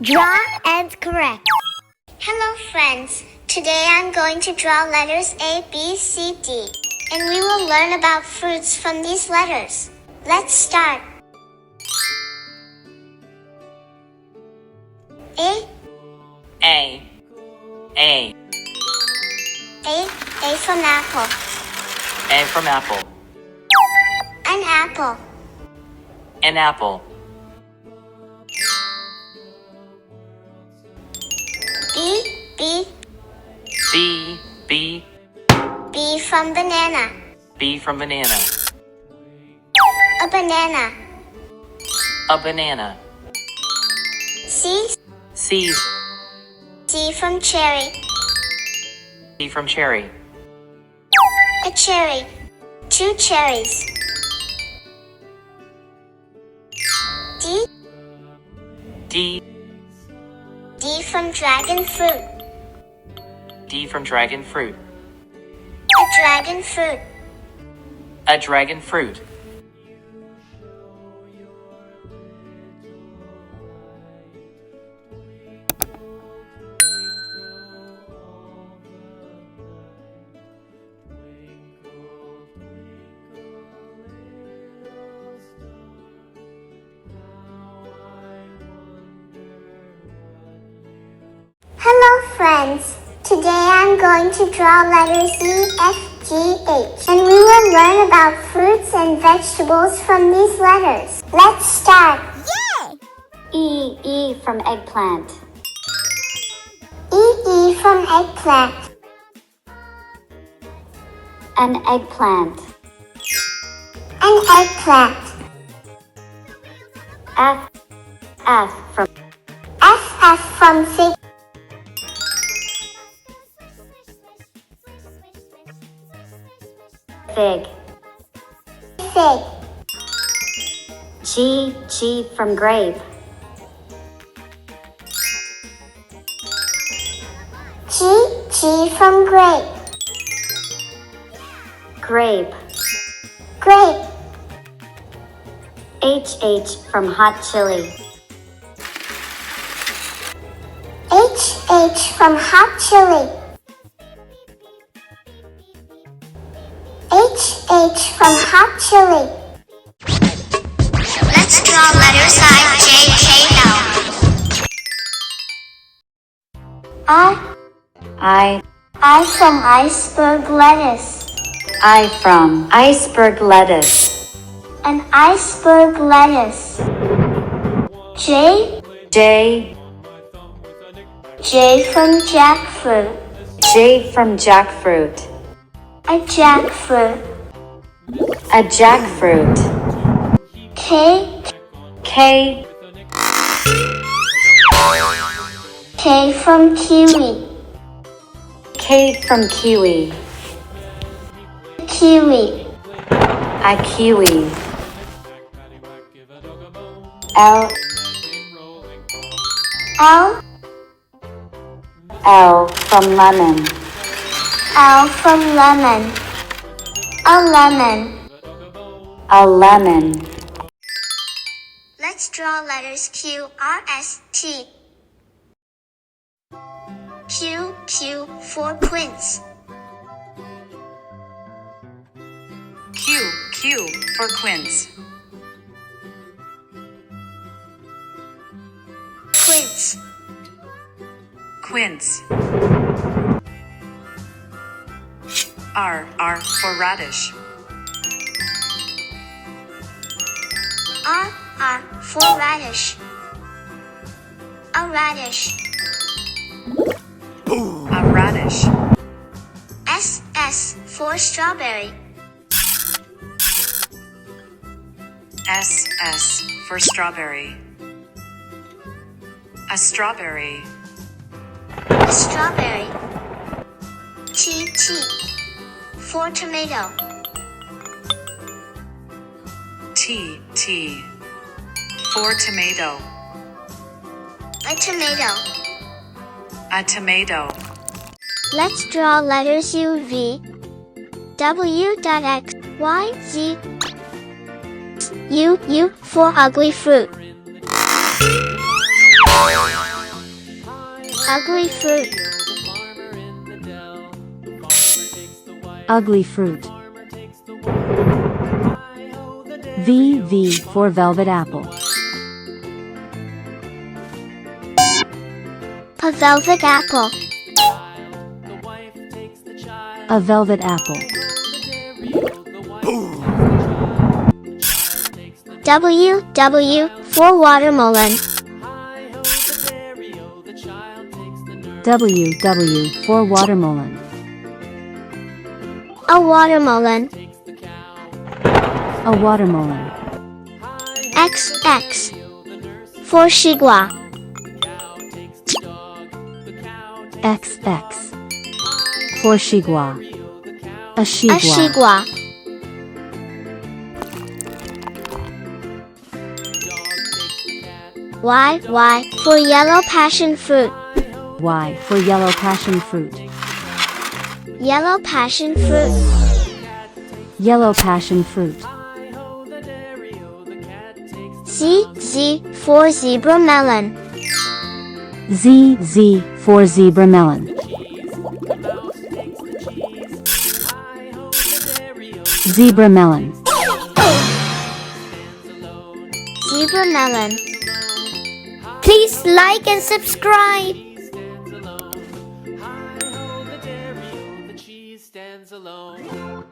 Draw and correct. Hello friends, today I'm going to draw letters A, B, C, D, and we will learn about fruits from these letters. Let's start. A. A. A. A from apple. A from apple. An apple. An apple. B. B. B. B from banana. B from banana. A banana. A banana. C. C. C from cherry. C from cherry. A cherry. 2 cherries. D. D. D from dragon fruit. D from dragon fruit. A dragon fruit. A dragon fruit. Hello friends, today I'm going to draw letters E, F, G, H, and we will learn about fruits and vegetables from these letters. Let's start. Yay! E from eggplant. E from eggplant. An eggplant. An eggplant. F from F from fig. fig. Fig. G from grape. G from grape. Grape. Grape. H from hot chili. H from hot chili. H from hot chili. Let's draw letters I, J, K, L. I from iceberg lettuce. I from iceberg lettuce. An iceberg lettuce. J from jackfruit. J from jackfruit. A jackfruit. A jackfruit. K from kiwi. K from kiwi. Kiwi. A kiwi. L from lemon. L from lemon. A lemon. A lemon. Let's draw letters Q, R, S, T. Q for quince. Q for quince. Quince. Quince. R for radish. R for radish. A radish. A radish. S for strawberry. S for strawberry. A strawberry. A strawberry. T for tomato. T for tomato. A tomato. A tomato. Let's draw letters U, V, W, X, Y, Z. U for ugly fruit. Ugly fruit. Ugly fruit. V for velvet apple. Velvet apple. A velvet apple. W for watermelon. W for watermelon. A watermelon. A watermelon. XX for shigua. XX for shigua. A A shigua. shigua. Y for yellow passion fruit. Y for yellow passion fruit. Yellow passion fruit. Yellow passion fruit. Z for zebra melon. Z for zebra melon. Zebra melon. Zebra melon. Please like and subscribe. Hi ho, the dairy-o, the cheese stands alone.